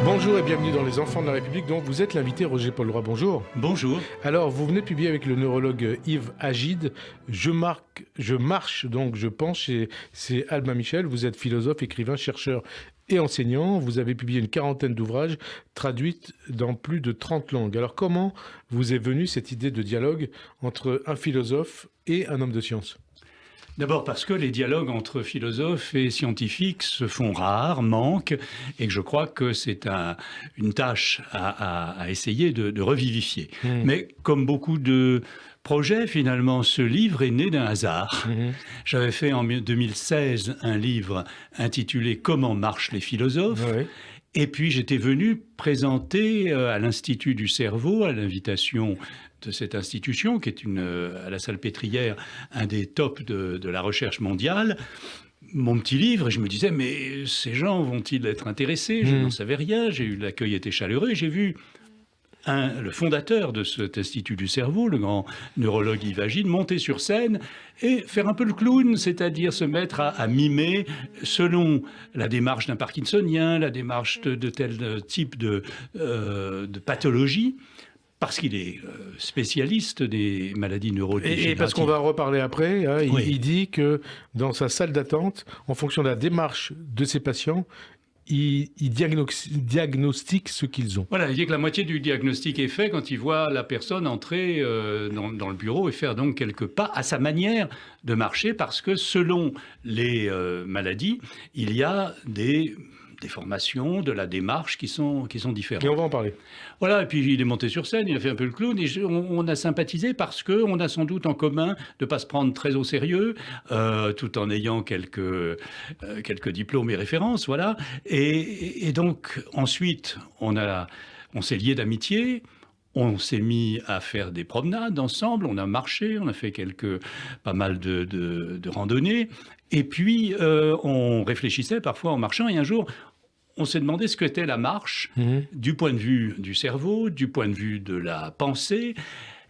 Bonjour et bienvenue dans Les Enfants de la République, dont vous êtes l'invité Roger-Paul Roy. Bonjour. Bonjour. Alors, vous venez de publier avec le neurologue Yves Agide « Je marche, donc je pense ». C'est Albin Michel. Vous êtes philosophe, écrivain, chercheur et enseignant. Vous avez publié une quarantaine d'ouvrages traduits dans plus de 30 langues. Alors, comment vous est venue cette idée de dialogue entre un philosophe et un homme de science ? D'abord parce que les dialogues entre philosophes et scientifiques se font rares, manquent, et que je crois que c'est une tâche à essayer de revivifier. Mais comme beaucoup de projets, finalement, ce livre est né d'un hasard. J'avais fait en 2016 un livre intitulé « Comment marchent les philosophes ?» Et puis j'étais venu présenter à l'Institut du cerveau, à l'invitation de cette institution, qui est à la Salpêtrière, un des tops de la recherche mondiale, mon petit livre, et je me disais, mais ces gens vont-ils être intéressés ? Je n'en savais rien, l'accueil était chaleureux, et j'ai vu le fondateur de cet Institut du cerveau, le grand neurologue Yves Agide, monter sur scène et faire un peu le clown, c'est-à-dire se mettre à mimer selon la démarche d'un parkinsonien, la démarche de tel type de pathologie, parce qu'il est spécialiste des maladies neurodégénératives. Et parce qu'on va en reparler après, hein, Oui. il dit que dans sa salle d'attente, en fonction de la démarche de ses patients, il diagnostique ce qu'ils ont. Voilà, il dit que la moitié du diagnostic est fait quand il voit la personne entrer dans le bureau et faire donc quelques pas à sa manière de marcher, parce que selon les maladies, il y a des formations de la démarche qui sont différentes. Et on va en parler. Voilà, et puis il est monté sur scène, il a fait un peu le clown, et on a sympathisé parce qu'on a sans doute en commun de ne pas se prendre très au sérieux, tout en ayant quelques diplômes et références, voilà. Et donc, ensuite, on s'est liés d'amitié. On s'est mis à faire des promenades ensemble, on a marché, on a fait pas mal de randonnées. Et puis, on réfléchissait parfois en marchant. Et un jour, on s'est demandé ce qu'était la marche du point de vue du cerveau, du point de vue de la pensée.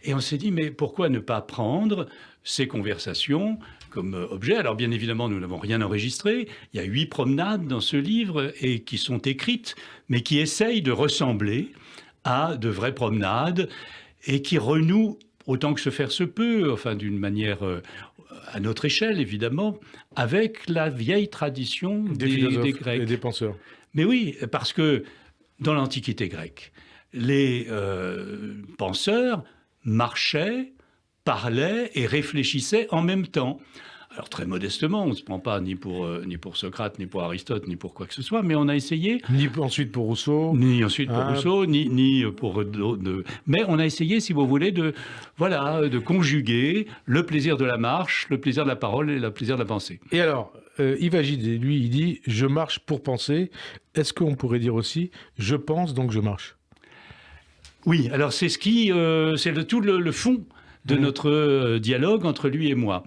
Et on s'est dit, mais pourquoi ne pas prendre ces conversations comme objet ? Alors bien évidemment, nous n'avons rien enregistré. Il y a 8 promenades dans ce livre et qui sont écrites, mais qui essayent de ressembler à de vraies promenades et qui renouent autant que se faire se peut, enfin d'une manière à notre échelle évidemment, avec la vieille tradition Des philosophes des Grecs. et des penseurs. Mais oui, parce que dans l'Antiquité grecque, les penseurs marchaient, parlaient et réfléchissaient en même temps. Alors très modestement, on ne se prend pas ni pour Socrate, ni pour Aristote, ni pour quoi que ce soit, mais on a essayé... Ni ensuite pour Rousseau. Ni ensuite pour Rousseau, ni pour d'autres... Mais on a essayé, si vous voulez, de conjuguer le plaisir de la marche, le plaisir de la parole et le plaisir de la pensée. Et alors, Yves Agide, lui, il dit « Je marche pour penser ». Est-ce qu'on pourrait dire aussi « Je pense, donc je marche ». Oui, alors c'est tout le fond de notre dialogue entre lui et moi.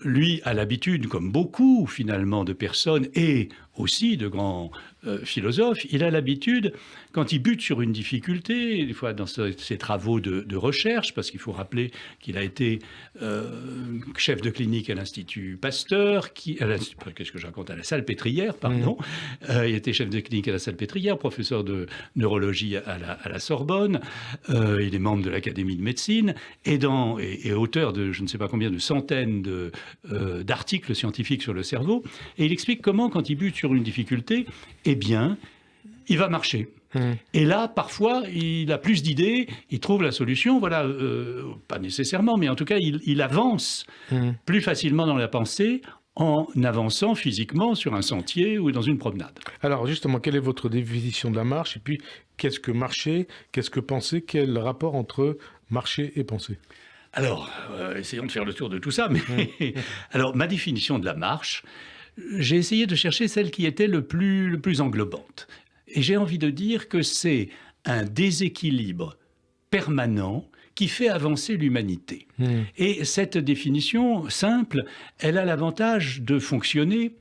Lui a l'habitude, comme beaucoup finalement de personnes et aussi de grands philosophes, il a l'habitude, quand il bute sur une difficulté, des fois dans ses travaux de recherche, parce qu'il faut rappeler qu'il a été chef de clinique à l'Institut Pasteur, qu'est-ce que je raconte, à la Salpêtrière, pardon. Il était chef de clinique à la Salpêtrière, professeur de neurologie à la Sorbonne, il est membre de l'Académie de médecine, et auteur de je ne sais pas combien de centaines d'articles scientifiques sur le cerveau, et il explique comment, quand il bute sur une difficulté, eh bien, il va marcher. Et là, parfois, il a plus d'idées, il trouve la solution, voilà, pas nécessairement, mais en tout cas, il avance plus facilement dans la pensée en avançant physiquement sur un sentier ou dans une promenade. Alors justement, quelle est votre définition de la marche ? Et puis, qu'est-ce que marcher ? Qu'est-ce que penser ? Quel rapport entre marcher et penser ? Alors, essayons de faire le tour de tout ça. Mais alors, ma définition de la marche, j'ai essayé de chercher celle qui était le plus englobante. Et j'ai envie de dire que c'est un déséquilibre permanent qui fait avancer l'humanité. Et cette définition simple, elle a l'avantage de fonctionner,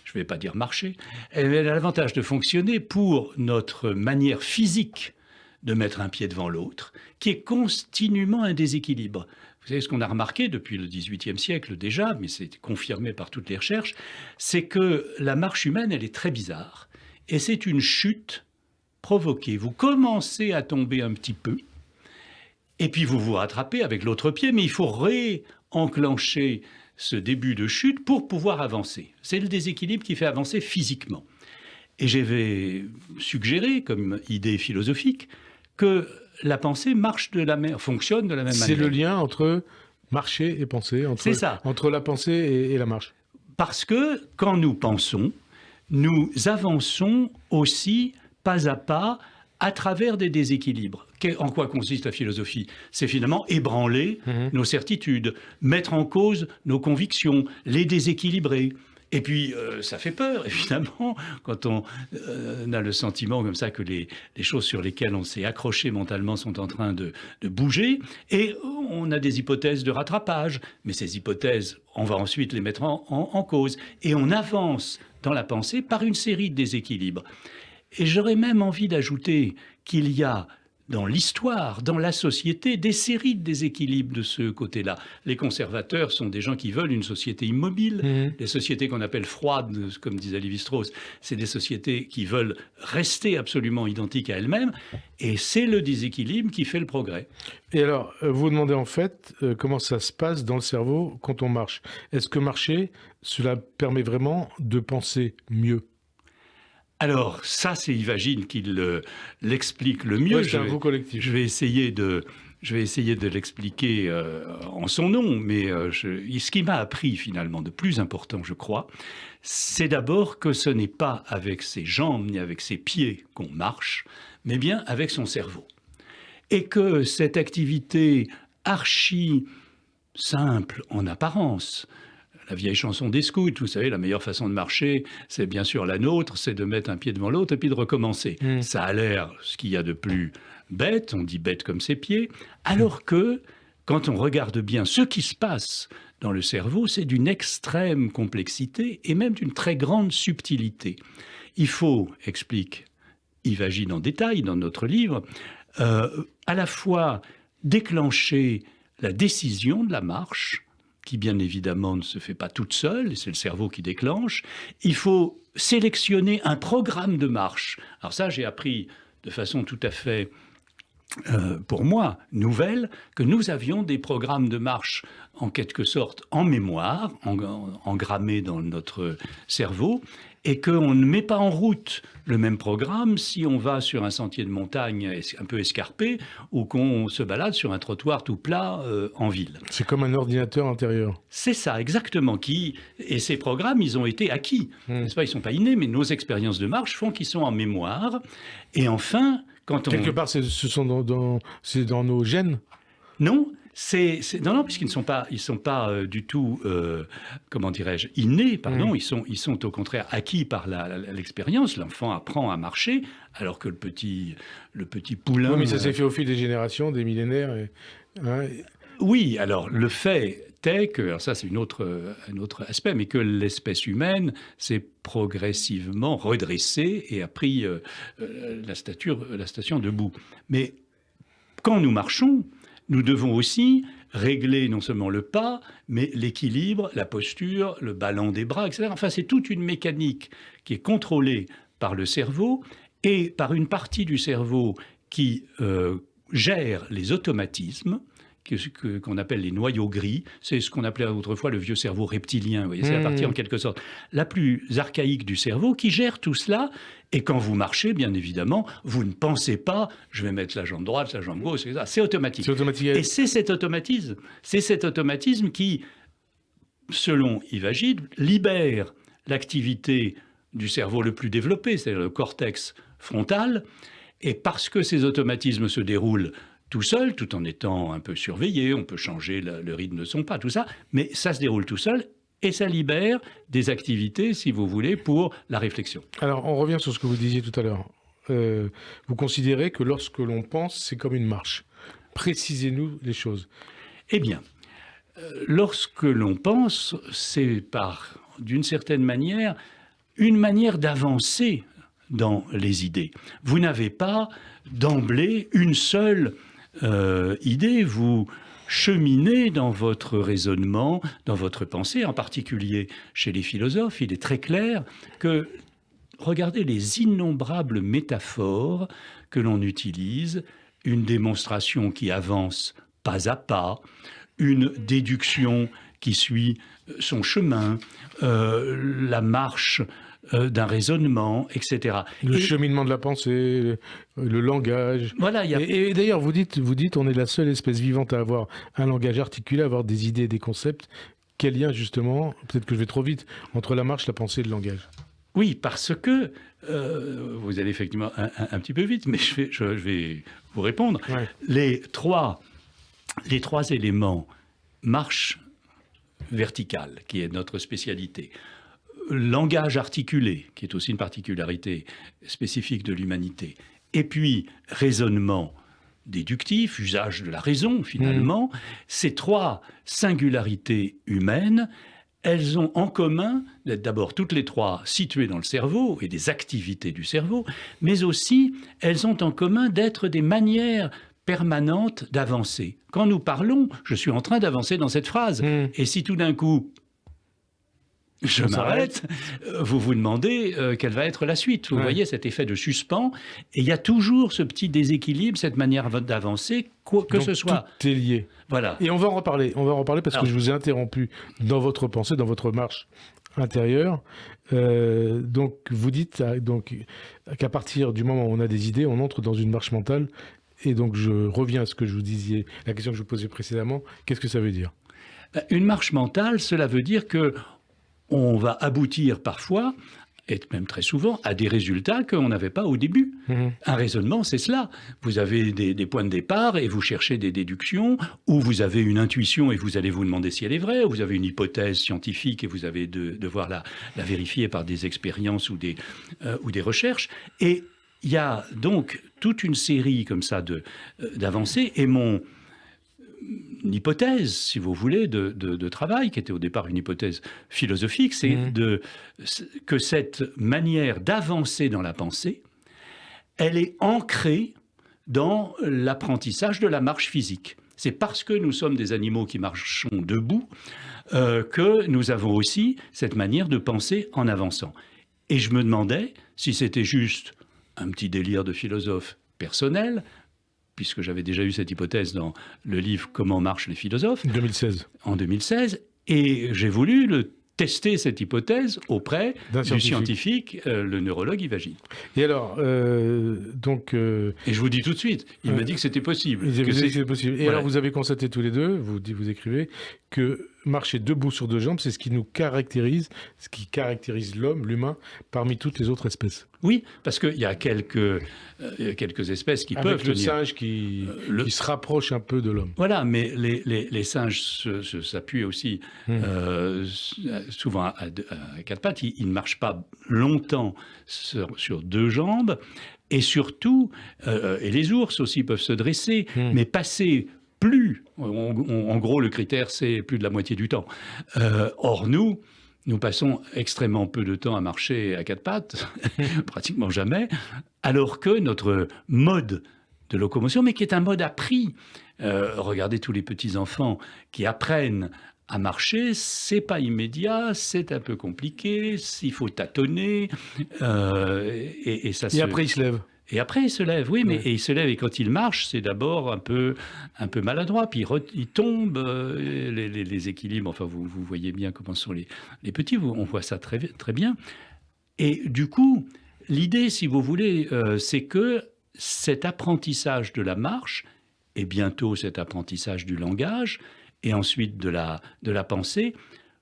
je ne vais pas dire marcher, elle a l'avantage de fonctionner pour notre manière physique de mettre un pied devant l'autre, qui est continuellement un déséquilibre. Vous savez, ce qu'on a remarqué depuis le XVIIIe siècle déjà, mais c'est confirmé par toutes les recherches, c'est que la marche humaine, elle est très bizarre. Et c'est une chute provoquez, vous commencez à tomber un petit peu, et puis vous vous rattrapez avec l'autre pied, mais il faut réenclencher ce début de chute pour pouvoir avancer. C'est le déséquilibre qui fait avancer physiquement. Et j'avais suggéré, comme idée philosophique, que la pensée fonctionne de la même manière. C'est le lien entre marcher et penser, entre la pensée et la marche. Parce que quand nous pensons, nous avançons aussi pas à pas à travers des déséquilibres. En quoi consiste la philosophie? C'est finalement ébranler nos certitudes, mettre en cause nos convictions, les déséquilibrer. Et puis, ça fait peur, évidemment, quand on a le sentiment comme ça que les choses sur lesquelles on s'est accroché mentalement sont en train de bouger. Et on a des hypothèses de rattrapage. Mais ces hypothèses, on va ensuite les mettre en cause. Et on avance dans la pensée par une série de déséquilibres. Et j'aurais même envie d'ajouter qu'il y a dans l'histoire, dans la société, des séries de déséquilibres de ce côté-là. Les conservateurs sont des gens qui veulent une société immobile. Les sociétés qu'on appelle froides, comme disait Lévi-Strauss, c'est des sociétés qui veulent rester absolument identiques à elles-mêmes. Et c'est le déséquilibre qui fait le progrès. Et alors, vous demandez en fait comment ça se passe dans le cerveau quand on marche. Est-ce que marcher, cela permet vraiment de penser mieux ? Alors, ça, c'est Yves Agide qui l'explique le mieux. Oui, c'est un vous collectif. Je vais essayer de l'expliquer en son nom, mais ce qui m'a appris finalement de plus important, je crois, c'est d'abord que ce n'est pas avec ses jambes ni avec ses pieds qu'on marche, mais bien avec son cerveau. Et que cette activité archi simple en apparence, la vieille chanson des scouts, vous savez, la meilleure façon de marcher, c'est bien sûr la nôtre, c'est de mettre un pied devant l'autre et puis de recommencer. Ça a l'air ce qu'il y a de plus bête, on dit bête comme ses pieds, alors que quand on regarde bien ce qui se passe dans le cerveau, c'est d'une extrême complexité et même d'une très grande subtilité. Il faut, explique Yves Agide en détail dans notre livre, à la fois déclencher la décision de la marche, qui bien évidemment ne se fait pas toute seule, c'est le cerveau qui déclenche. Il faut sélectionner un programme de marche. Alors ça, j'ai appris de façon tout à fait, pour moi, nouvelle, que nous avions des programmes de marche en quelque sorte en mémoire, engrammés dans notre cerveau, et qu'on ne met pas en route le même programme si on va sur un sentier de montagne un peu escarpé ou qu'on se balade sur un trottoir tout plat en ville. C'est comme un ordinateur intérieur. C'est ça, exactement. Et ces programmes, ils ont été acquis. N'est-ce pas ? Ils ne sont pas innés, mais nos expériences de marche font qu'ils sont en mémoire. Et enfin, quand on... Quelque part, c'est dans nos gènes ? Non. Non, puisqu'ils ne sont pas du tout, comment dirais-je, innés, pardon, ils sont au contraire acquis par l'expérience. L'enfant apprend à marcher, alors que le petit poulain... Oui, mais ça s'est fait au fil des générations, des millénaires. Oui, alors le fait est que, alors ça c'est un autre aspect, mais que l'espèce humaine s'est progressivement redressée et a pris la station debout. Mais quand nous marchons, nous devons aussi régler non seulement le pas, mais l'équilibre, la posture, le ballon des bras, etc. Enfin, c'est toute une mécanique qui est contrôlée par le cerveau et par une partie du cerveau qui gère les automatismes, qu'on appelle les noyaux gris. C'est ce qu'on appelait autrefois le vieux cerveau reptilien. Vous voyez, c'est la partie en quelque sorte la plus archaïque du cerveau qui gère tout cela. Et quand vous marchez, bien évidemment, vous ne pensez pas « je vais mettre la jambe droite, la jambe gauche », etc. C'est automatique. Et c'est cet automatisme qui, selon Yves Agide, libère l'activité du cerveau le plus développé, c'est-à-dire le cortex frontal. Et parce que ces automatismes se déroulent tout seul, tout en étant un peu surveillé, on peut changer le rythme de son pas, tout ça, mais ça se déroule tout seul et ça libère des activités, si vous voulez, pour la réflexion. Alors, on revient sur ce que vous disiez tout à l'heure. Vous considérez que lorsque l'on pense, c'est comme une marche. Précisez-nous les choses. Eh bien, lorsque l'on pense, c'est d'une certaine manière, une manière d'avancer dans les idées. Vous n'avez pas d'emblée une seule idée, vous cheminez dans votre raisonnement, dans votre pensée, en particulier chez les philosophes. Il est très clair que regardez les innombrables métaphores que l'on utilise, une démonstration qui avance pas à pas, une déduction qui suit son chemin, la marche d'un raisonnement, etc. Le cheminement de la pensée, le langage. Voilà, et d'ailleurs, vous dites, on est la seule espèce vivante à avoir un langage articulé, à avoir des idées et des concepts. Quel lien, justement, peut-être que je vais trop vite, entre la marche, la pensée et le langage? Oui, parce que vous allez effectivement un petit peu vite, mais je vais vous répondre. Ouais. Les trois éléments, marche verticale, qui est notre spécialité, langage articulé, qui est aussi une particularité spécifique de l'humanité, et puis raisonnement déductif, usage de la raison finalement, ces trois singularités humaines, elles ont en commun d'être d'abord toutes les trois situées dans le cerveau et des activités du cerveau, mais aussi elles ont en commun d'être des manières permanentes d'avancer. Quand nous parlons, je suis en train d'avancer dans cette phrase, et si tout d'un coup je m'arrête, vous vous demandez quelle va être la suite. Vous voyez cet effet de suspens, et il y a toujours ce petit déséquilibre, cette manière d'avancer, que Donc, ce soit... tout est lié. Voilà. Et on va en reparler parce que je vous ai interrompu dans votre pensée, dans votre marche intérieure. Donc vous dites qu'à partir du moment où on a des idées, on entre dans une marche mentale. Et donc je reviens à ce que je vous disais, la question que je vous posais précédemment. Qu'est-ce que ça veut dire? Une marche mentale, cela veut dire que on va aboutir parfois, et même très souvent, à des résultats qu'on n'avait pas au début. Un raisonnement, c'est cela. Vous avez des points de départ et vous cherchez des déductions, ou vous avez une intuition et vous allez vous demander si elle est vraie, ou vous avez une hypothèse scientifique et vous avez devoir la vérifier par des expériences ou des recherches. Et il y a donc toute une série comme ça d'avancées, et mon hypothèse, si vous voulez, de travail, qui était au départ une hypothèse philosophique, c'est que cette manière d'avancer dans la pensée, elle est ancrée dans l'apprentissage de la marche physique. C'est parce que nous sommes des animaux qui marchons debout que nous avons aussi cette manière de penser en avançant. Et je me demandais si c'était juste un petit délire de philosophe personnel, puisque j'avais déjà eu cette hypothèse dans le livre « Comment marchent les philosophes » 2016. En 2016, et j'ai voulu tester cette hypothèse auprès du scientifique, le neurologue Yves Agide. Et alors, et je vous dis tout de suite, il m'a dit que c'était possible. Et voilà. alors, vous avez constaté tous les deux, vous écrivez, que marcher debout sur deux jambes, c'est ce qui nous caractérise, ce qui caractérise l'homme, l'humain, parmi toutes les autres espèces. Oui, parce qu'il y a quelques espèces qui peuvent avec le tenir. Singe qui se rapproche un peu de l'homme. Voilà, mais les singes s'appuient aussi souvent à quatre pattes. Ils ne marchent pas longtemps sur deux jambes. Et surtout, et les ours aussi peuvent se dresser, mais passer plus, en gros le critère c'est plus de la moitié du temps. Or nous passons extrêmement peu de temps à marcher à quatre pattes, pratiquement jamais, alors que notre mode de locomotion, mais qui est un mode appris. Regardez tous les petits-enfants qui apprennent à marcher, c'est pas immédiat, c'est un peu compliqué, il faut tâtonner, et ça Et après, il se lève. Et après, il se lève, oui, mais il se lève, et quand il marche, c'est d'abord un peu maladroit, puis il tombe, les équilibres, enfin, vous voyez bien comment sont les petits, on voit ça très, très bien. Et du coup, l'idée, si vous voulez, c'est que cet apprentissage de la marche, et bientôt cet apprentissage du langage, et ensuite de la pensée,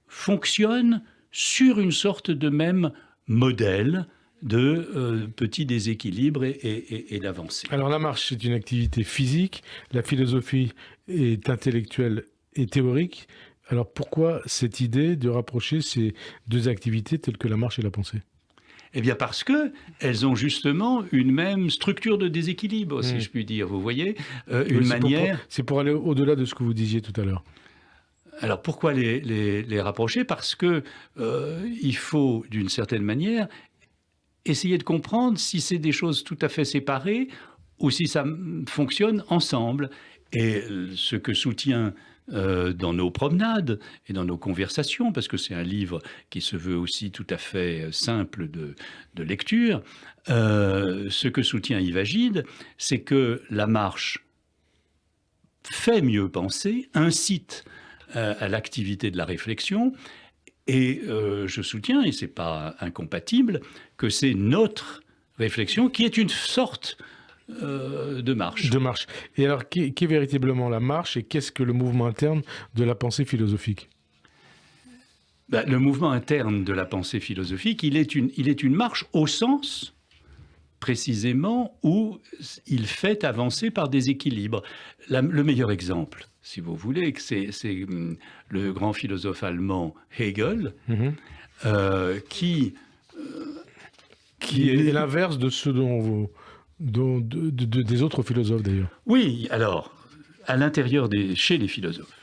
fonctionne sur une sorte de même modèle de petits déséquilibres et d'avancée. Alors la marche, c'est une activité physique, la philosophie est intellectuelle et théorique. Alors pourquoi cette idée de rapprocher ces deux activités telles que la marche et la pensée ? Eh bien parce qu'elles ont justement une même structure de déséquilibre, si je puis dire. Vous voyez, C'est pour aller au-delà de ce que vous disiez tout à l'heure. Alors pourquoi les rapprocher ? Parce que il faut, d'une certaine manière, essayer de comprendre si c'est des choses tout à fait séparées ou si ça fonctionne ensemble. Et ce que soutient dans nos promenades et dans nos conversations, parce que c'est un livre qui se veut aussi tout à fait simple de lecture. Ce que soutient Yves Agide, c'est que la marche fait mieux penser, incite à l'activité de la réflexion, et je soutiens, et ce n'est pas incompatible, que c'est notre réflexion qui est une sorte de marche. De marche. Et alors, qu'est véritablement la marche et qu'est-ce que le mouvement interne de la pensée philosophique ? Le mouvement interne de la pensée philosophique, il est une marche au sens précisément où il fait avancer par des équilibres. Le meilleur exemple, si vous voulez, c'est le grand philosophe allemand Hegel, qui est l'inverse de ce des autres philosophes d'ailleurs. Oui, alors, chez les philosophes,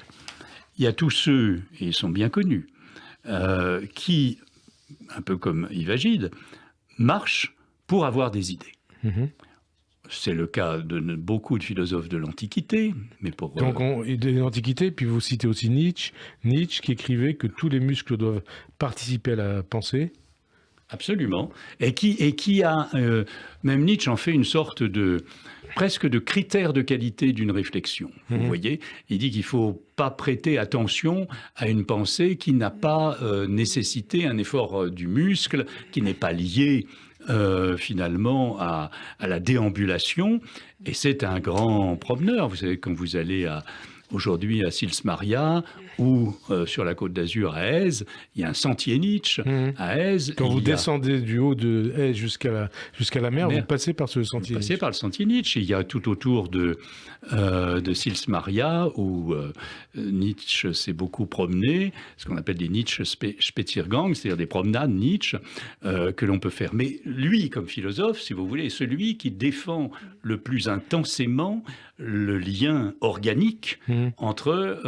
il y a tous ceux, et ils sont bien connus, qui, un peu comme Yves Agide, marchent pour avoir des idées. C'est le cas de beaucoup de philosophes de l'Antiquité. Donc, de l'Antiquité, puis vous citez aussi Nietzsche qui écrivait que tous les muscles doivent participer à la pensée. Absolument. Et qui a, même Nietzsche en fait une sorte presque de critère de qualité d'une réflexion. Vous voyez, il dit qu'il ne faut pas prêter attention à une pensée qui n'a pas nécessité un effort du muscle, qui n'est pas lié finalement à la déambulation. Et c'est un grand promeneur. Vous savez, quand vous allez aujourd'hui à Sils Maria ou sur la Côte d'Azur à Èze, il y a un sentier Nietzsche à Èze. Quand vous descendez du haut de Èze jusqu'à la mer, vous passez par ce sentier. Vous passez par le sentier Nietzsche. Il y a tout autour de Sils Maria où Nietzsche s'est beaucoup promené, ce qu'on appelle des Nietzsche Spaziergang, c'est-à-dire des promenades Nietzsche que l'on peut faire. Mais lui, comme philosophe, si vous voulez, est celui qui défend le plus intensément le lien organique entre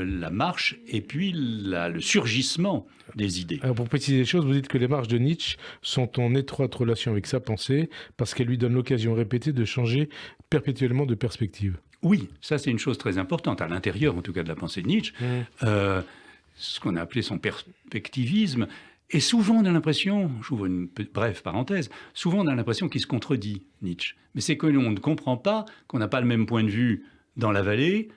la marche et puis le surgissement des idées. Alors pour préciser les choses, vous dites que les marches de Nietzsche sont en étroite relation avec sa pensée parce qu'elles lui donnent l'occasion répétée de changer perpétuellement de perspective. Oui, ça c'est une chose très importante, à l'intérieur en tout cas de la pensée de Nietzsche, ce qu'on a appelé son perspectivisme. Et souvent on a l'impression, j'ouvre une brève parenthèse, souvent on a l'impression qu'il se contredit, Nietzsche. Mais c'est que l'on ne comprend pas qu'on n'a pas le même point de vue dans la vallée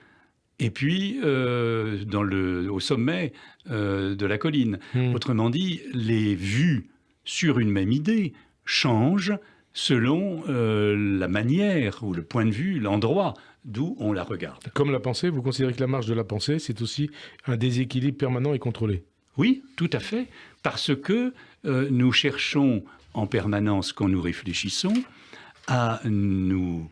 et puis au sommet de la colline. Autrement dit, les vues sur une même idée changent selon la manière ou le point de vue, l'endroit d'où on la regarde. Comme la pensée, vous considérez que la marche de la pensée, c'est aussi un déséquilibre permanent et contrôlé ? Oui, tout à fait, parce que nous cherchons en permanence, quand nous réfléchissons, à nous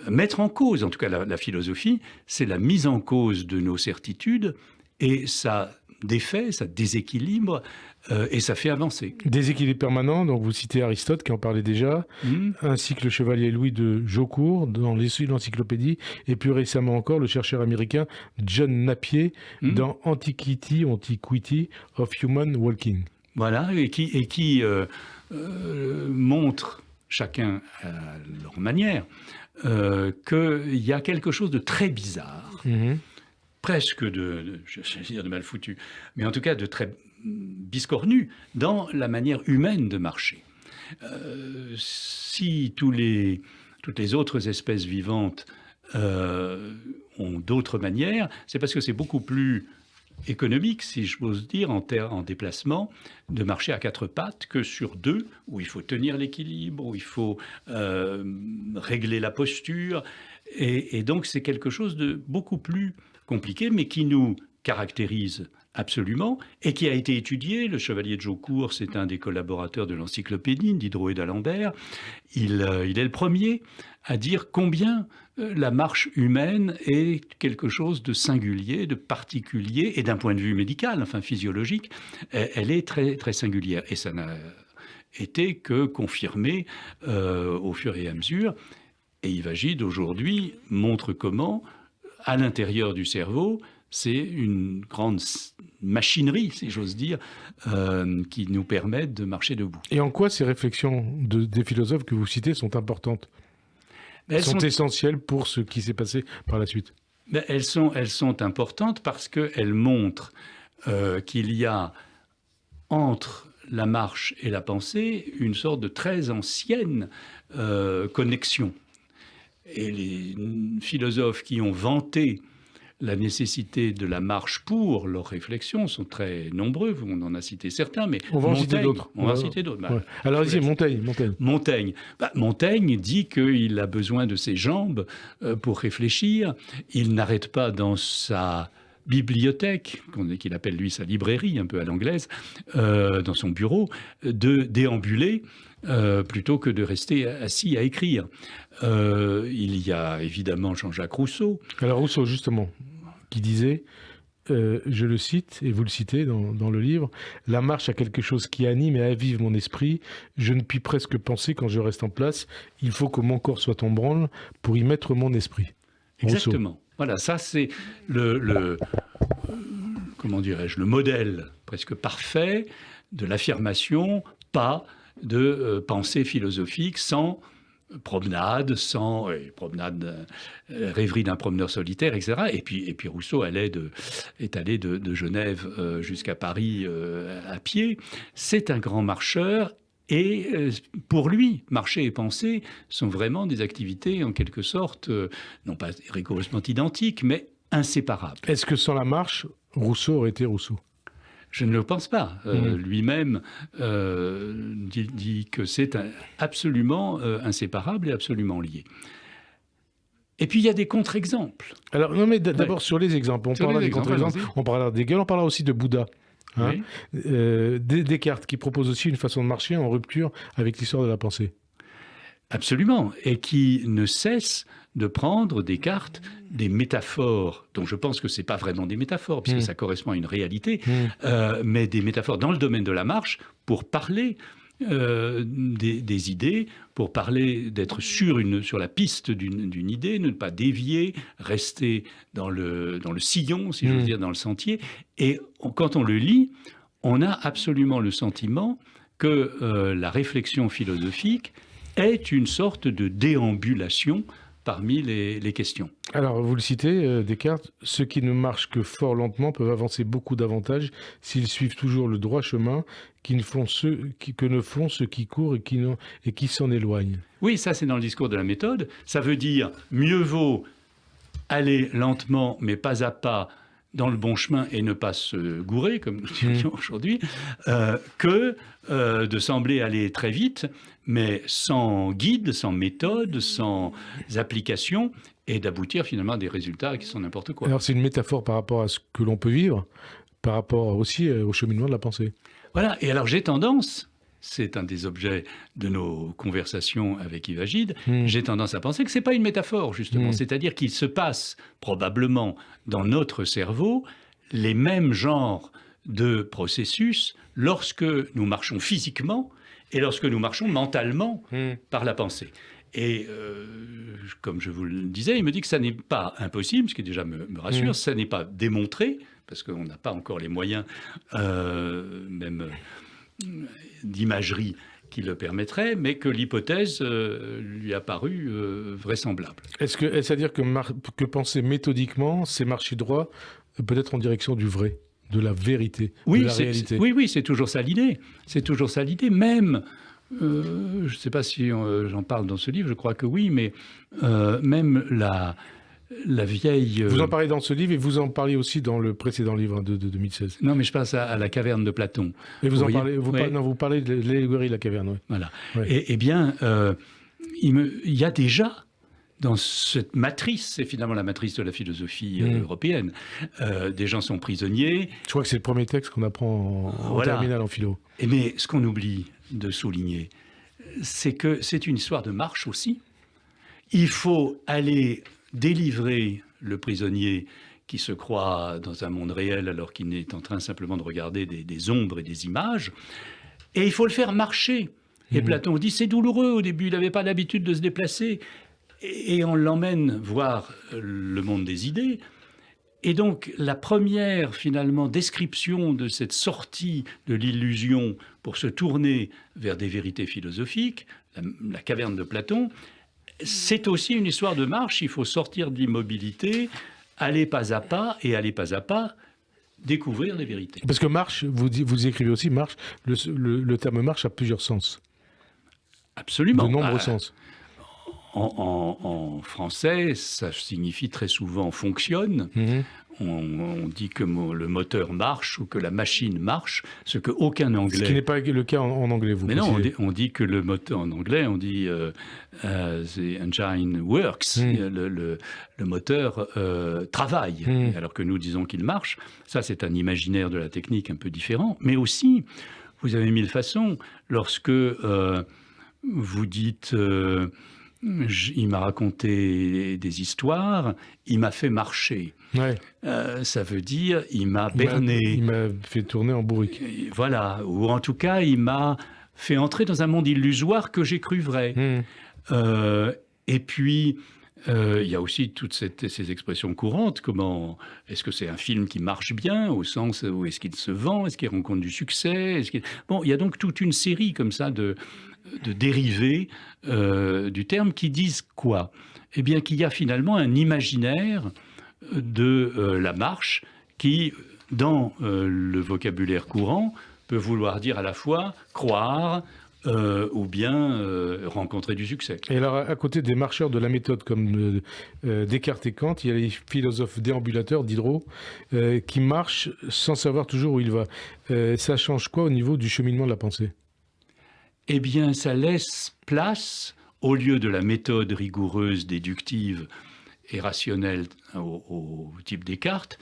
mettre en cause, en tout cas la philosophie, c'est la mise en cause de nos certitudes, et ça défait, ça déséquilibre, et ça fait avancer. Déséquilibre permanent, donc vous citez Aristote qui en parlait déjà, ainsi que le chevalier Louis de Jaucourt dans l'encyclopédie, et plus récemment encore le chercheur américain John Napier dans Antiquity of Human Walking. Voilà, et qui montre, chacun à leur manière, qu'il y a quelque chose de très bizarre, presque je vais dire de mal foutu, mais en tout cas de très biscornu dans la manière humaine de marcher. Si toutes les autres espèces vivantes ont d'autres manières, c'est parce que c'est beaucoup plus économique, si j'ose dire, en déplacement, de marcher à quatre pattes que sur deux, où il faut tenir l'équilibre, où il faut régler la posture. Et donc, c'est quelque chose de beaucoup plus compliqué, mais qui nous caractérise absolument, et qui a été étudié. Le chevalier de Jaucourt, c'est un des collaborateurs de l'encyclopédie, Diderot et d'Alembert. Il est le premier à dire combien la marche humaine est quelque chose de singulier, de particulier, et d'un point de vue médical, enfin physiologique, elle est très, très singulière. Et ça n'a été que confirmé au fur et à mesure. Et Yves Agide, aujourd'hui, montre comment, à l'intérieur du cerveau, c'est une grande machinerie, si j'ose dire, qui nous permet de marcher debout. Et en quoi ces réflexions des philosophes que vous citez sont importantes ? Elles sont essentielles pour ce qui s'est passé par la suite. Ben, elles sont importantes parce qu'elles montrent qu'il y a entre la marche et la pensée une sorte de très ancienne connexion. Et les philosophes qui ont vanté la nécessité de la marche pour leurs réflexions sont très nombreux. On en a cité certains, mais on va en citer d'autres. On va en citer d'autres. Ouais. Alors, vas-y, Montaigne. Montaigne dit qu'il a besoin de ses jambes pour réfléchir. Il n'arrête pas dans sa bibliothèque, qu'il appelle lui sa librairie, un peu à l'anglaise, dans son bureau, de déambuler plutôt que de rester assis à écrire. Il y a évidemment Jean-Jacques Rousseau. Alors Rousseau, justement, qui disait, je le cite, et vous le citez dans le livre, « La marche a quelque chose qui anime et avive mon esprit. Je ne puis presque penser quand je reste en place. Il faut que mon corps soit en branle pour y mettre mon esprit. » Exactement. Rousseau. Voilà, ça c'est comment dirais-je, le modèle presque parfait de l'affirmation, pas de pensée philosophique sans promenade, rêverie d'un promeneur solitaire, etc. Et puis Rousseau est allé de Genève jusqu'à Paris à pied. C'est un grand marcheur. Et pour lui, marcher et penser sont vraiment des activités en quelque sorte, non pas rigoureusement identiques, mais inséparables. Est-ce que sans la marche, Rousseau aurait été Rousseau ? Je ne le pense pas. Lui-même dit que c'est absolument inséparable et absolument lié. Et puis il y a des contre-exemples. Alors, non, mais d'abord sur les exemples. On parlera des contre-exemples, on parlera d'Hegel, on parlera aussi de Bouddha. Hein, oui. Descartes, qui propose aussi une façon de marcher en rupture avec l'histoire de la pensée. Absolument, et qui ne cesse de prendre, Descartes, des métaphores, dont je pense que ce n'est pas vraiment des métaphores, puisque ça correspond à une réalité, mais des métaphores dans le domaine de la marche pour parler des idées, pour parler d'être sur la piste d'une idée, ne pas dévier, rester dans le sillon, si j'ose dire, dans le sentier. Et quand on le lit, on a absolument le sentiment que la réflexion philosophique est une sorte de déambulation parmi les questions. Alors, vous le citez, Descartes, « Ceux qui ne marchent que fort lentement peuvent avancer beaucoup davantage s'ils suivent toujours le droit chemin que ne font ceux qui courent et qui s'en éloignent. » Oui, ça c'est dans le discours de la méthode. Ça veut dire mieux vaut aller lentement, mais pas à pas, dans le bon chemin et ne pas se gourer, comme nous dirions aujourd'hui, que de sembler aller très vite, mais sans guide, sans méthode, sans application, et d'aboutir finalement à des résultats qui sont n'importe quoi. Alors c'est une métaphore par rapport à ce que l'on peut vivre, par rapport aussi au cheminement de la pensée. Voilà, et alors j'ai tendance, c'est un des objets de nos conversations avec Yves Agide, j'ai tendance à penser que ce n'est pas une métaphore, justement. C'est-à-dire qu'il se passe probablement dans notre cerveau les mêmes genres de processus lorsque nous marchons physiquement et lorsque nous marchons mentalement par la pensée. Et comme je vous le disais, il me dit que ça n'est pas impossible, ce qui déjà me rassure, ça n'est pas démontré, parce qu'on n'a pas encore les moyens même d'imagerie qui le permettrait, mais que l'hypothèse lui a paru vraisemblable. Est-ce à dire que penser méthodiquement, c'est marcher droit, peut-être en direction du vrai, de la vérité, de la réalité? Oui, c'est toujours ça l'idée. C'est toujours ça l'idée, même... je ne sais pas si j'en parle dans ce livre, je crois que oui, mais même la vieille... Vous en parlez dans ce livre et vous en parlez aussi dans le précédent livre de 2016. Non, mais je passe à la caverne de Platon. Et vous parlez de l'allégorie de la caverne. Oui. Voilà. Ouais. Eh bien, il y a déjà dans cette matrice, c'est finalement la matrice de la philosophie européenne, des gens sont prisonniers. Je crois que c'est le premier texte qu'on apprend en terminale en philo. Mais ce qu'on oublie de souligner, c'est que c'est une histoire de marche aussi. Il faut aller délivrer le prisonnier qui se croit dans un monde réel alors qu'il est en train simplement de regarder des ombres et des images. Et il faut le faire marcher. Et Platon dit, c'est douloureux au début, il n'avait pas l'habitude de se déplacer. Et on l'emmène voir le monde des idées. Et donc, la première, finalement, description de cette sortie de l'illusion pour se tourner vers des vérités philosophiques, la caverne de Platon, c'est aussi une histoire de marche. Il faut sortir de l'immobilité, aller pas à pas, et aller pas à pas découvrir les vérités. Parce que marche, vous écrivez aussi marche, le terme marche a plusieurs sens. Absolument. De nombreux sens. En français, ça signifie très souvent fonctionne. On dit que le moteur marche ou que la machine marche, ce que aucun anglais... Ce qui n'est pas le cas en anglais, vous Mais non, on dit que le moteur, en anglais, on dit the engine works, le moteur travaille, alors que nous disons qu'il marche. Ça, c'est un imaginaire de la technique un peu différent. Mais aussi, vous avez mille façons, lorsque vous dites... il m'a raconté des histoires, il m'a fait marcher. Ouais. Ça veut dire, il m'a berné. Il m'a fait tourner en bourrique. Voilà, ou en tout cas, il m'a fait entrer dans un monde illusoire que j'ai cru vrai. Et puis, il y a aussi toutes ces expressions courantes. Comment est-ce que c'est un film qui marche bien, au sens où est-ce qu'il se vend, est-ce qu'il rencontre du succès, Bon, il y a donc toute une série comme ça de dérivés du terme qui disent quoi? Eh bien, qu'il y a finalement un imaginaire de la marche qui, dans le vocabulaire courant, peut vouloir dire à la fois croire ou bien rencontrer du succès. Et alors, à côté des marcheurs de la méthode comme Descartes et Kant, il y a les philosophes déambulateurs, Diderot, qui marchent sans savoir toujours où il va. Ça change quoi au niveau du cheminement de la pensée? Eh bien, ça laisse place, au lieu de la méthode rigoureuse, déductive et rationnelle au type Descartes,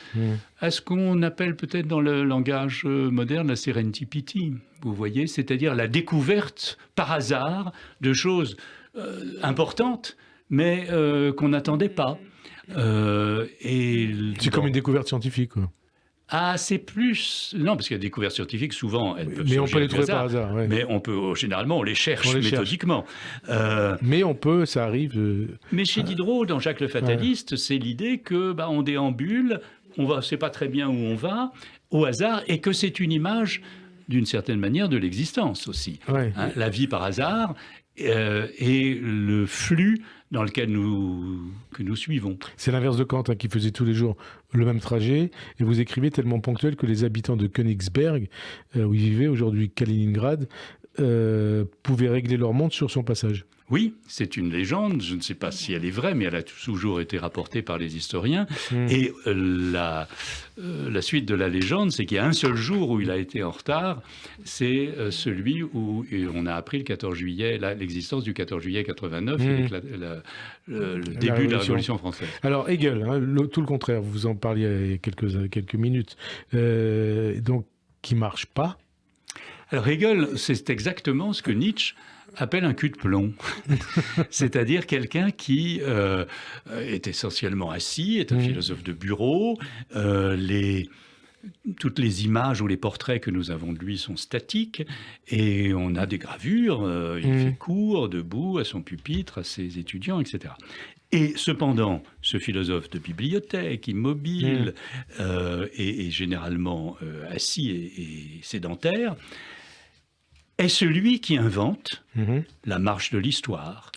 à ce qu'on appelle peut-être dans le langage moderne la serendipity, vous voyez, c'est-à-dire la découverte par hasard de choses importantes, mais qu'on n'attendait pas. C'est comme une découverte scientifique, quoi. Ah, c'est plus... Non, parce qu'il y a des découvertes scientifiques, souvent, elles peuvent mais on peut les trouver par hasard. Ouais. Mais généralement, on les cherche méthodiquement. Mais on peut, ça arrive... Mais chez Diderot, dans Jacques le Fataliste, c'est l'idée que on déambule, on ne sait pas très bien où on va, au hasard, et que c'est une image, d'une certaine manière, de l'existence aussi. Ouais. La vie par hasard et le flux dans lequel que nous suivons. C'est l'inverse de Kant, qui faisait tous les jours le même trajet, et vous écrivez tellement ponctuel que les habitants de Königsberg, où ils vivaient, aujourd'hui Kaliningrad, pouvaient régler leur montre sur son passage. Oui, c'est une légende, je ne sais pas si elle est vraie, mais elle a toujours été rapportée par les historiens. Et la suite de la légende, c'est qu'il y a un seul jour où il a été en retard, c'est celui où on a appris le 14 juillet, l'existence du 14 juillet 89, avec le début de la Révolution française. Alors Hegel, tout le contraire, vous en parliez il y a quelques minutes, donc qui ne marche pas. Alors Hegel, c'est exactement ce que Nietzsche appelle un cul de plomb, c'est-à-dire quelqu'un qui est essentiellement assis, est un philosophe de bureau, toutes les images ou les portraits que nous avons de lui sont statiques, et on a des gravures, il fait cours, debout, à son pupitre, à ses étudiants, etc. Et cependant, ce philosophe de bibliothèque, immobile, et généralement assis et sédentaire, est celui qui invente la marche de l'histoire,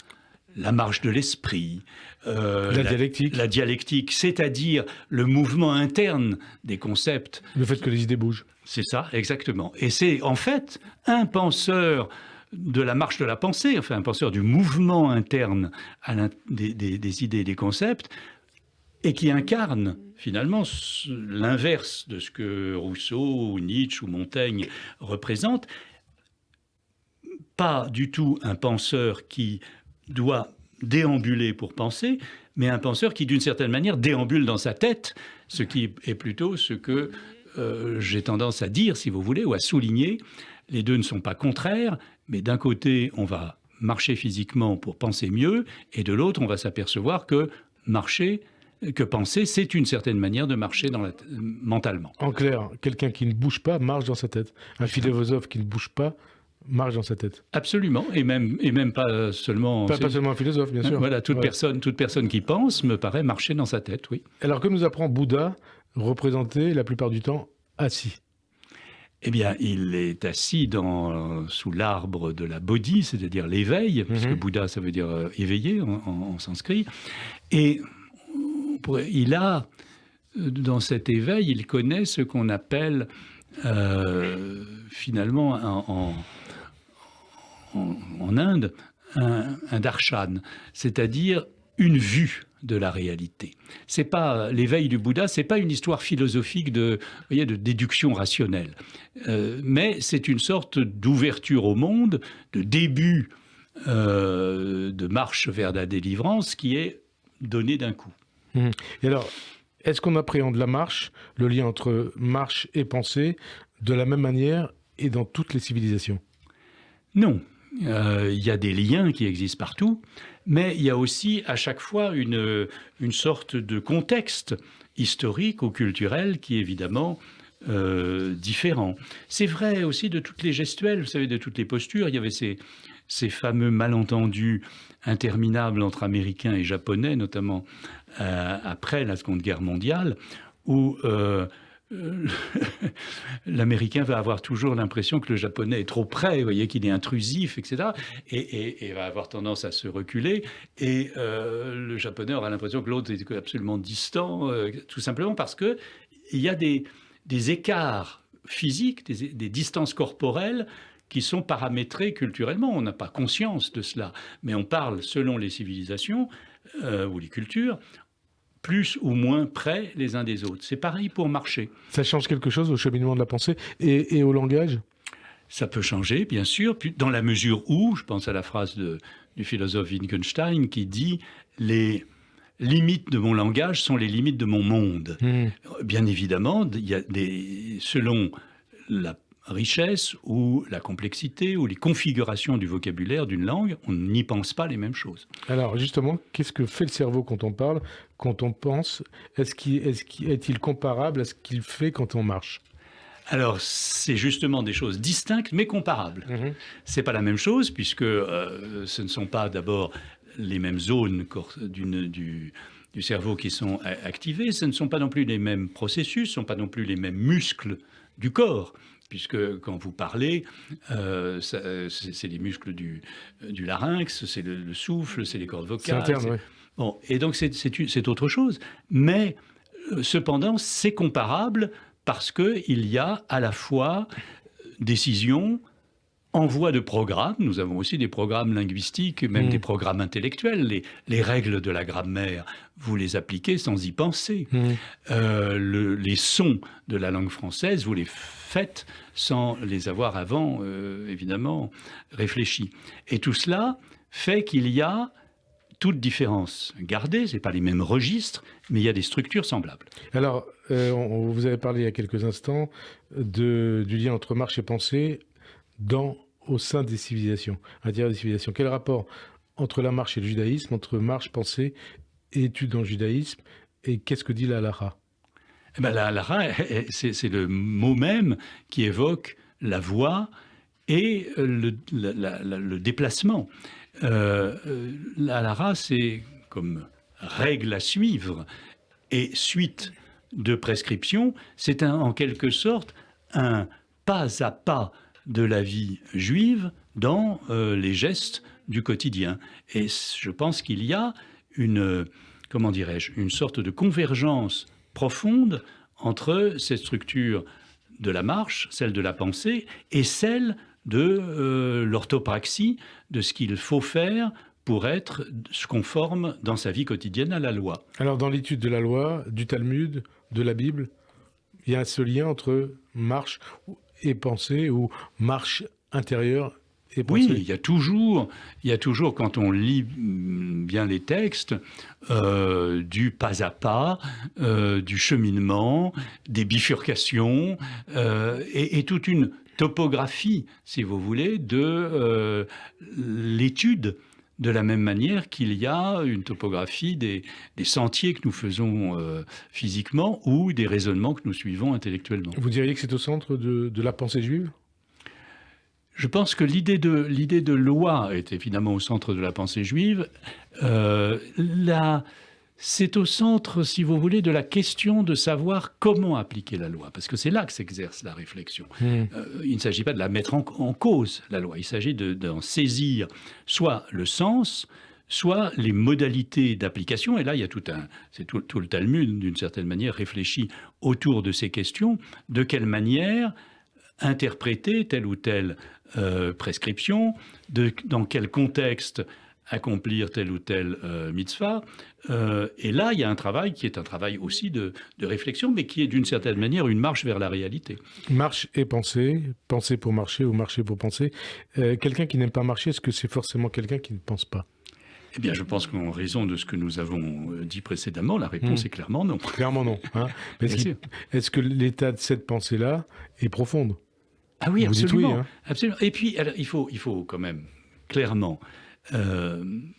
la marche de l'esprit, la dialectique, c'est-à-dire le mouvement interne des concepts. Le fait que les idées bougent. C'est ça, exactement. Et c'est en fait un penseur de la marche de la pensée, enfin un penseur du mouvement interne des idées et des concepts, et qui incarne finalement l'inverse de ce que Rousseau, ou Nietzsche ou Montaigne représentent. Pas du tout un penseur qui doit déambuler pour penser, mais un penseur qui, d'une certaine manière, déambule dans sa tête, ce qui est plutôt ce que j'ai tendance à dire, si vous voulez, ou à souligner. Les deux ne sont pas contraires, mais d'un côté, on va marcher physiquement pour penser mieux, et de l'autre, on va s'apercevoir que penser, c'est une certaine manière de marcher mentalement. En clair, quelqu'un qui ne bouge pas marche dans sa tête. Un philosophe qui ne bouge pas marche dans sa tête. Absolument, et même pas seulement... Pas seulement un philosophe, bien sûr. Voilà, toute personne qui pense me paraît marcher dans sa tête, oui. Alors que nous apprend Bouddha, représenté la plupart du temps assis? Eh bien, il est assis sous l'arbre de la bodhi, c'est-à-dire l'éveil, puisque Bouddha, ça veut dire éveillé en sanskrit. Et il a, dans cet éveil, il connaît ce qu'on appelle finalement en Inde un darshan, c'est-à-dire une vue de la réalité. C'est pas l'éveil du Bouddha, c'est pas une histoire philosophique de déduction rationnelle, mais c'est une sorte d'ouverture au monde, de début de marche vers la délivrance qui est donnée d'un coup. Et alors, est-ce qu'on appréhende la marche, le lien entre marche et pensée, de la même manière et dans toutes les civilisations? Non. Il y a des liens qui existent partout, mais il y a aussi à chaque fois une sorte de contexte historique ou culturel qui est évidemment différent. C'est vrai aussi de toutes les gestuelles, vous savez, de toutes les postures. Il y avait ces fameux malentendus interminables entre Américains et Japonais, notamment après la Seconde Guerre mondiale, où l'Américain va avoir toujours l'impression que le Japonais est trop près, vous voyez, qu'il est intrusif, etc. Et va avoir tendance à se reculer. Et le Japonais aura l'impression que l'autre est absolument distant, tout simplement parce qu'il y a des écarts physiques, des distances corporelles qui sont paramétrées culturellement. On n'a pas conscience de cela, mais on parle selon les civilisations ou les cultures, plus ou moins près les uns des autres. C'est pareil pour marcher. Ça change quelque chose au cheminement de la pensée et au langage? Ça peut changer, bien sûr, dans la mesure où, je pense à la phrase du philosophe Wittgenstein qui dit « les limites de mon langage sont les limites de mon monde ». Bien évidemment, il y a selon la richesse ou la complexité ou les configurations du vocabulaire d'une langue, on n'y pense pas les mêmes choses. Alors justement, qu'est-ce que fait le cerveau quand on parle, quand on pense? Est-il comparable à ce qu'il fait quand on marche? Alors, c'est justement des choses distinctes mais comparables. C'est pas la même chose puisque ce ne sont pas d'abord les mêmes zones du cerveau qui sont activées, ce ne sont pas non plus les mêmes processus, ce ne sont pas non plus les mêmes muscles du corps. Puisque quand vous parlez, c'est les muscles du larynx, c'est le souffle, c'est les cordes vocales. C'est interne, oui. Bon, et donc c'est autre chose. Mais cependant, c'est comparable parce qu'il y a à la fois décision, envoi de programmes. Nous avons aussi des programmes linguistiques, même des programmes intellectuels. Les règles de la grammaire, vous les appliquez sans y penser. Les sons de la langue française, vous les faites sans les avoir avant, évidemment, réfléchis. Et tout cela fait qu'il y a toute différence gardée, ce n'est pas les mêmes registres, mais il y a des structures semblables. Alors, vous avez parlé il y a quelques instants du lien entre marche et pensée au sein des civilisations, à l'intérieur des civilisations. Quel rapport entre la marche et le judaïsme, entre marche, pensée et étude dans le judaïsme, et qu'est-ce que dit la halakha? La halakha, c'est le mot même qui évoque la voie et le déplacement. La halakha, c'est comme règle à suivre et suite de prescriptions, c'est en quelque sorte un pas à pas de la vie juive dans les gestes du quotidien. Et je pense qu'il y a une sorte de convergence profonde entre cette structure de la marche, celle de la pensée, et celle de l'orthopraxie, de ce qu'il faut faire pour être conforme dans sa vie quotidienne à la loi. Alors, dans l'étude de la loi, du Talmud, de la Bible, il y a ce lien entre marche et pensée, ou marche intérieure et pensée? Oui, il y a toujours, quand on lit bien les textes, du pas à pas, du cheminement, des bifurcations, et toute une topographie, si vous voulez, de l'étude, de la même manière qu'il y a une topographie des sentiers que nous faisons physiquement ou des raisonnements que nous suivons intellectuellement. Vous diriez que c'est au centre de la pensée juive? Je pense que l'idée de loi est évidemment au centre de la pensée juive. C'est au centre, si vous voulez, de la question de savoir comment appliquer la loi, parce que c'est là que s'exerce la réflexion. Il ne s'agit pas de la mettre en cause, la loi. Il s'agit d'en saisir soit le sens, soit les modalités d'application. Et là, il y a c'est tout le Talmud, d'une certaine manière, réfléchi autour de ces questions. De quelle manière interpréter telle ou telle prescription, dans quel contexte accomplir telle ou telle mitzvah. Et là, il y a un travail qui est un travail aussi de réflexion, mais qui est d'une certaine manière une marche vers la réalité. Marche et penser, penser pour marcher ou marcher pour penser. Quelqu'un qui n'aime pas marcher, est-ce que c'est forcément quelqu'un qui ne pense pas ? Eh bien, je pense qu'en raison de ce que nous avons dit précédemment, la réponse est clairement non. Clairement non. Hein. Est-ce que l'état de cette pensée-là est profonde ? Ah oui, vous absolument. Dites oui, hein. Absolument. Et puis, alors, il faut quand même clairement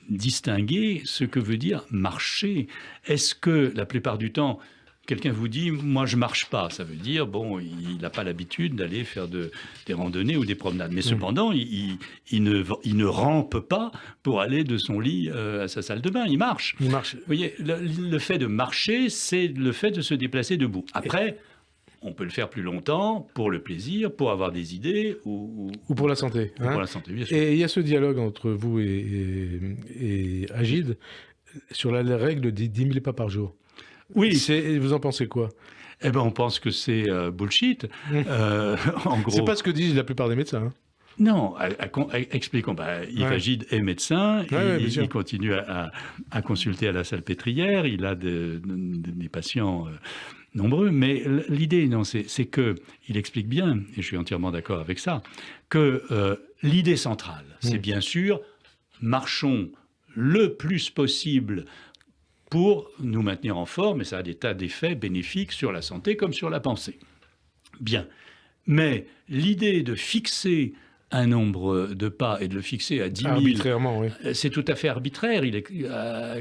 distinguer ce que veut dire marcher. Est-ce que la plupart du temps, quelqu'un vous dit « moi je marche pas », ça veut dire bon, il n'a pas l'habitude d'aller faire des randonnées ou des promenades. Mais cependant, il ne rampe pas pour aller de son lit à sa salle de bain. Il marche. Il marche. Vous voyez, le fait de marcher, c'est le fait de se déplacer debout. Après, on peut le faire plus longtemps pour le plaisir, pour avoir des idées ou pour la santé. Ou pour la santé, bien sûr. Et il y a ce dialogue entre vous et Agide sur la règle des 10 000 pas par jour. Oui. Vous en pensez quoi ? Eh ben, on pense que c'est bullshit. En gros. C'est pas ce que disent la plupart des médecins. Hein. Non, expliquons. Yves Agide est médecin, il continue à consulter à la Salpêtrière, il a des patients nombreux, mais l'idée, c'est qu'il explique bien, et je suis entièrement d'accord avec ça, que l'idée centrale, c'est bien sûr, marchons le plus possible pour nous maintenir en forme, et ça a des tas d'effets bénéfiques sur la santé comme sur la pensée. Bien, mais l'idée de fixer un nombre de pas et de le fixer à 10 000... Arbitrairement, oui. C'est tout à fait arbitraire.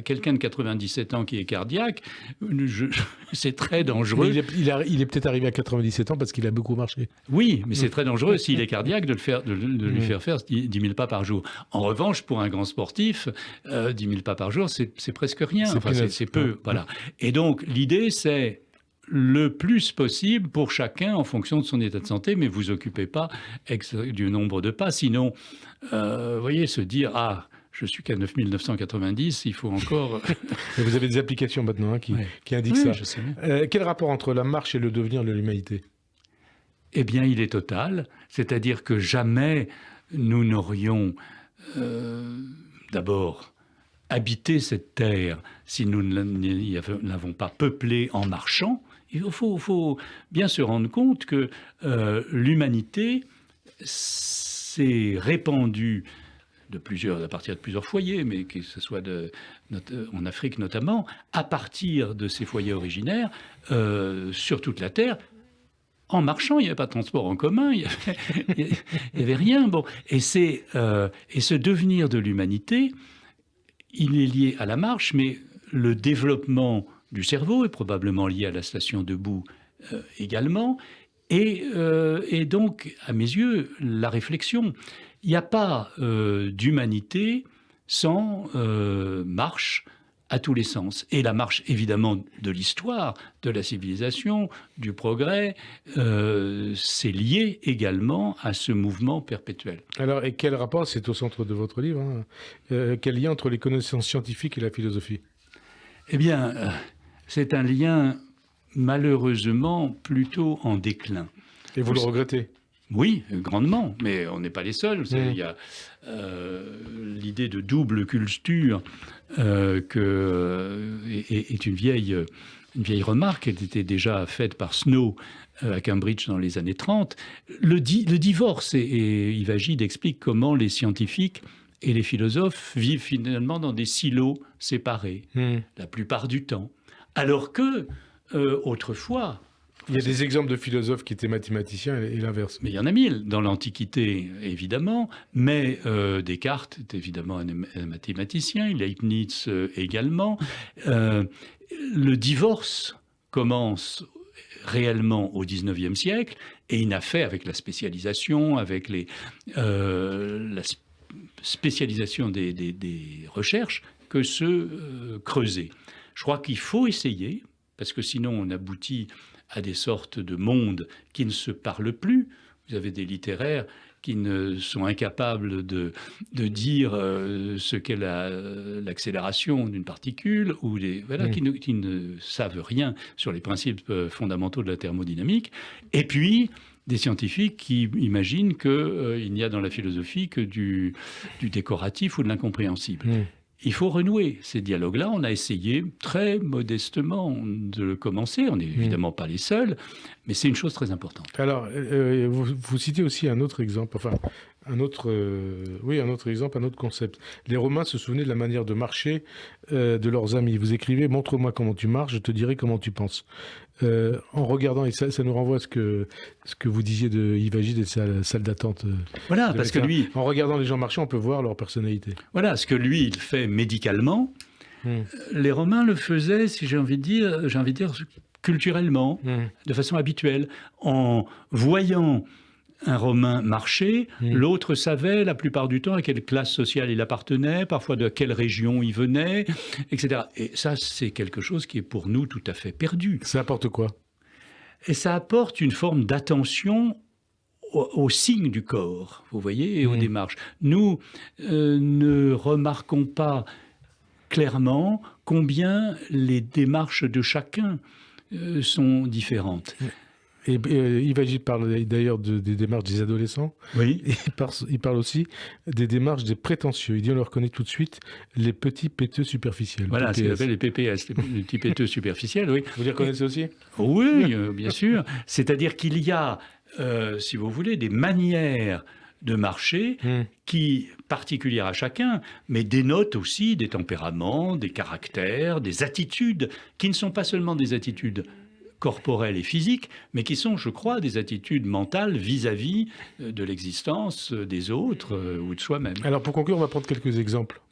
Quelqu'un de 97 ans qui est cardiaque, c'est très dangereux. Mais il est peut-être arrivé à 97 ans parce qu'il a beaucoup marché. Oui, mais c'est très dangereux s'il est cardiaque de lui faire faire 10 000 pas par jour. En revanche, pour un grand sportif, 10 000 pas par jour, c'est presque rien. C'est peu. Voilà. Et donc, l'idée, c'est le plus possible pour chacun en fonction de son état de santé, mais vous occupez pas du nombre de pas. Sinon, vous voyez, se dire « Ah, je suis qu'à 9 990, il faut encore... » Vous avez des applications maintenant hein, qui indiquent ça. Je sais bien. Quel rapport entre la marche et le devenir de l'humanité ? Eh bien, il est total. C'est-à-dire que jamais nous n'aurions d'abord habité cette terre si nous ne l'avons pas peuplée en marchant. Il faut bien se rendre compte que l'humanité s'est répandue à partir de plusieurs foyers, mais que ce soit en Afrique notamment, à partir de ces foyers originaires, sur toute la Terre, en marchant. Il n'y avait pas de transport en commun, il n'y avait rien. Bon. Et ce devenir de l'humanité, il est lié à la marche, mais le développement du cerveau est probablement lié à la station debout également, et donc, à mes yeux, la réflexion. Il n'y a pas d'humanité sans marche à tous les sens. Et la marche, évidemment, de l'histoire, de la civilisation, du progrès, c'est lié également à ce mouvement perpétuel. Alors, et quel rapport, c'est au centre de votre livre, hein, quel lien entre les connaissances scientifiques et la philosophie ? Eh bien, c'est un lien malheureusement plutôt en déclin. Et vous le regrettez ? Oui, grandement, mais on n'est pas les seuls. Il y a l'idée de double culture est une vieille remarque. Elle était déjà faite par Snow à Cambridge dans les années 30. Le divorce, et Yves Agide explique comment les scientifiques et les philosophes vivent finalement dans des silos séparés, la plupart du temps. Alors que, autrefois... Il y a des exemples de philosophes qui étaient mathématiciens et l'inverse. Mais il y en a mille. Dans l'Antiquité, évidemment, mais Descartes est évidemment un mathématicien, Leibniz également. Le divorce commence réellement au XIXe siècle et il n'a fait avec la spécialisation, avec la spécialisation des recherches que se creuser. Je crois qu'il faut essayer, parce que sinon on aboutit à des sortes de mondes qui ne se parlent plus. Vous avez des littéraires qui ne sont incapables de dire ce qu'est l'accélération d'une particule, ou qui ne savent rien sur les principes fondamentaux de la thermodynamique. Et puis, des scientifiques qui imaginent qu'il n'y a dans la philosophie que du décoratif ou de l'incompréhensible. Il faut renouer ces dialogues-là. On a essayé très modestement de le commencer. On n'est évidemment pas les seuls, mais c'est une chose très importante. Alors, vous citez aussi un autre exemple, un autre exemple, un autre concept. Les Romains se souvenaient de la manière de marcher de leurs amis. Vous écrivez « Montre-moi comment tu marches, je te dirai comment tu penses ». En regardant, et ça nous renvoie à ce que vous disiez de Yves Agide et de sa salle d'attente. Voilà, parce que lui... En regardant les gens marcher, on peut voir leur personnalité. Voilà, ce que lui, il fait médicalement, les Romains le faisaient, si j'ai envie de dire culturellement, de façon habituelle, en voyant un Romain marcher, l'autre savait la plupart du temps à quelle classe sociale il appartenait, parfois de quelle région il venait, etc. Et ça, c'est quelque chose qui est pour nous tout à fait perdu. Ça apporte quoi? Et ça apporte une forme d'attention aux signes du corps, vous voyez, et aux démarches. Nous ne remarquons pas clairement combien les démarches de chacun sont différentes. Et Yves Agide parle d'ailleurs des démarches des adolescents. Oui. Et il parle aussi des démarches des prétentieux. Il dit on le reconnaît tout de suite, les petits péteux superficiels. Voilà, ce qu'on appelle les PPS, les petits péteux superficiels, oui. Vous les reconnaissez aussi? Oui, bien sûr. C'est-à-dire qu'il y a, si vous voulez, des manières de marcher qui, particulières à chacun, mais dénotent aussi des tempéraments, des caractères, des attitudes, qui ne sont pas seulement des attitudes corporelles et physiques, mais qui sont, je crois, des attitudes mentales vis-à-vis de l'existence des autres ou de soi-même. Alors, pour conclure, on va prendre quelques exemples.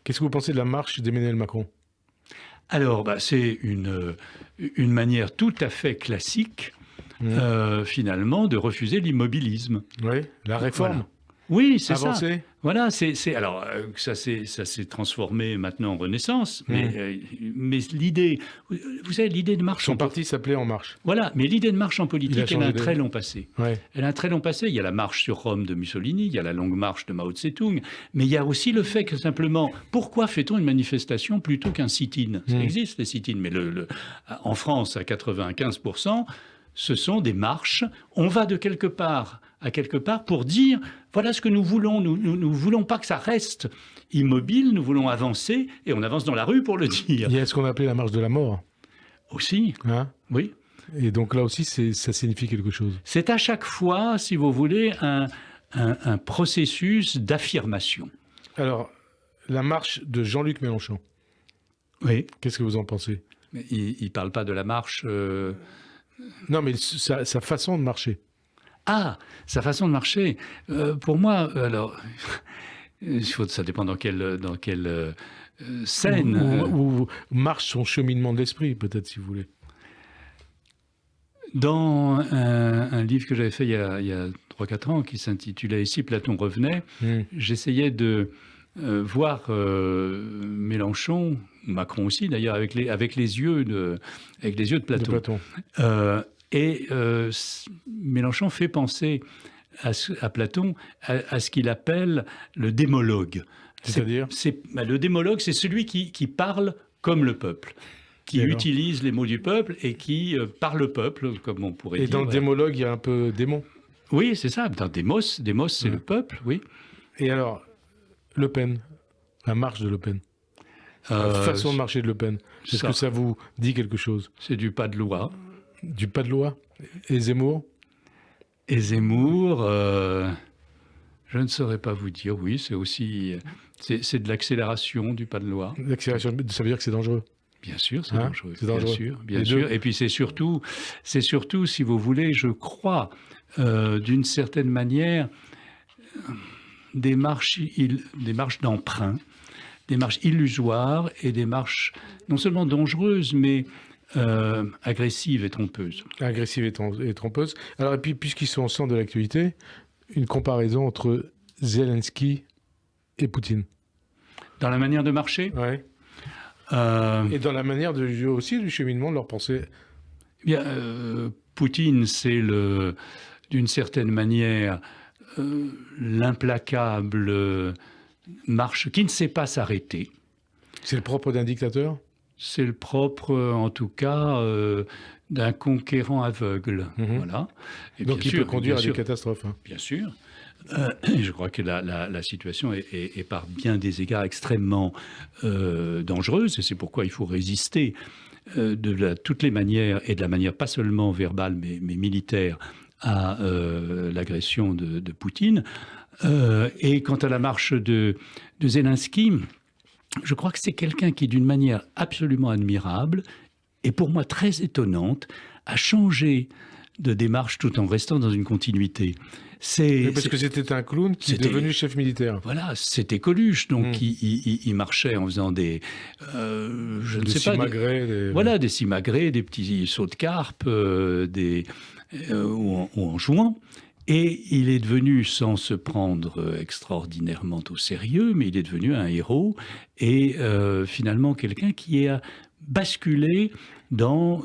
Qu'est-ce que vous pensez de la marche d'Emmanuel Macron? Alors, c'est une manière tout à fait classique, finalement, de refuser l'immobilisme. Oui, la réforme. Voilà. Oui, c'est ça. Avancer. Voilà, alors ça s'est transformé maintenant en Renaissance, mais l'idée, vous savez, l'idée de marche. Son parti s'appelait En Marche. Voilà, mais l'idée de marche en politique, elle a un très long passé. Ouais. Elle a un très long passé. Il y a la marche sur Rome de Mussolini, il y a la longue marche de Mao Tse-tung, mais il y a aussi le fait que simplement, pourquoi fait-on une manifestation plutôt qu'un sit-in? Ça existe les sit-in, mais en France, à 95%, ce sont des marches. On va de quelque part à quelque part pour dire voilà ce que nous voulons. Nous voulons pas que ça reste immobile, nous voulons avancer et on avance dans la rue pour le dire. Il y a ce qu'on appelait la marche de la mort. Aussi. Hein? Oui. Et donc là aussi, ça signifie quelque chose. C'est à chaque fois, si vous voulez, un processus d'affirmation. Alors, la marche de Jean-Luc Mélenchon. Oui. Qu'est-ce que vous en pensez? Il ne parle pas de la marche... Non, mais sa façon de marcher. Ah, sa façon de marcher. Pour moi, alors, ça dépend dans quelle scène. Ou marche son cheminement de l'esprit, peut-être, si vous voulez. Dans un livre que j'avais fait il y a 3-4 ans, qui s'intitulait « Ici, Platon revenait », j'essayais de voir Mélenchon, Macron aussi d'ailleurs, avec les yeux de Platon. Et Mélenchon fait penser à Platon à ce qu'il appelle le démologue. C'est-à-dire le démologue, c'est celui qui parle comme le peuple, qui utilise les mots du peuple et qui parle le peuple, comme on pourrait dire. Et dans le démologue, il y a un peu démon. Oui, c'est ça. Dans Démos, c'est le peuple, oui. Et alors, Le Pen, la marche de Le Pen, la façon de marcher de Le Pen, est-ce que ça vous dit quelque chose? C'est du pas de loi. Du pas de loi. Et Zemmour? Et Zemmour, je ne saurais pas vous dire. Oui, c'est aussi... C'est de l'accélération du pas de loi. L'accélération, ça veut dire que c'est dangereux? Bien sûr, c'est dangereux. C'est dangereux. Bien sûr. Et puis c'est surtout, si vous voulez, je crois, d'une certaine manière, des marches d'emprunt, des marches illusoires et des marches non seulement dangereuses, mais agressive et trompeuse. Agressive et trompeuse. Alors, et puis, puisqu'ils sont au centre de l'actualité, une comparaison entre Zelensky et Poutine. Dans la manière de marcher? Oui. Et dans la manière aussi du cheminement de leur pensée. Bien, Poutine, c'est d'une certaine manière l'implacable marche qui ne sait pas s'arrêter. C'est le propre d'un dictateur? C'est le propre, en tout cas, d'un conquérant aveugle. Voilà. Et donc il peut conduire à des catastrophes. Bien sûr. Je crois que la situation est par bien des égards extrêmement dangereuse, et c'est pourquoi il faut résister de toutes les manières, et de la manière pas seulement verbale, mais militaire, à l'agression de Poutine. Et quant à la marche de Zelensky, je crois que c'est quelqu'un qui, d'une manière absolument admirable, et pour moi très étonnante, a changé de démarche tout en restant dans une continuité. Parce que c'était un clown qui est devenu chef militaire. Voilà, c'était Coluche, donc il marchait en faisant des simagrées, des simagrées, des petits sauts de carpe, ou en jouant. Et il est devenu, sans se prendre extraordinairement au sérieux, mais il est devenu un héros et finalement quelqu'un qui a basculé dans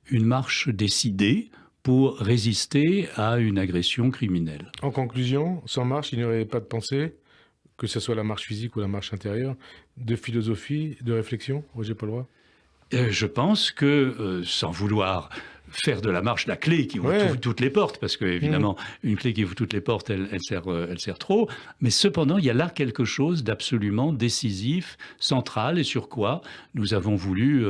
une marche décidée pour résister à une agression criminelle. En conclusion, sans marche, il n'y aurait pas de pensée, que ce soit la marche physique ou la marche intérieure, de philosophie, de réflexion, Roger Paulroy? Je pense que, sans vouloir faire de la marche la clé qui ouvre toutes les portes, parce que évidemment une clé qui ouvre toutes les portes, elle sert trop, mais cependant il y a là quelque chose d'absolument décisif, central, et sur quoi nous avons voulu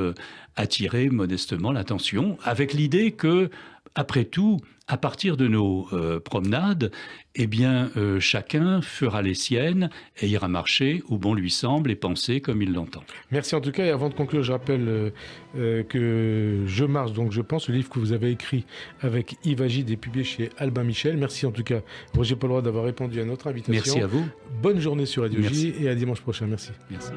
attirer modestement l'attention, avec l'idée que, après tout, à partir de nos promenades, eh bien, chacun fera les siennes et ira marcher où bon lui semble et penser comme il l'entend. Merci en tout cas. Et avant de conclure, je rappelle que Je marche, donc je pense, le livre que vous avez écrit avec Yves Agide est publié chez Albin Michel. Merci en tout cas, Roger Paulroy, d'avoir répondu à notre invitation. Merci à vous. Bonne journée sur Radio J et à dimanche prochain. Merci. Merci.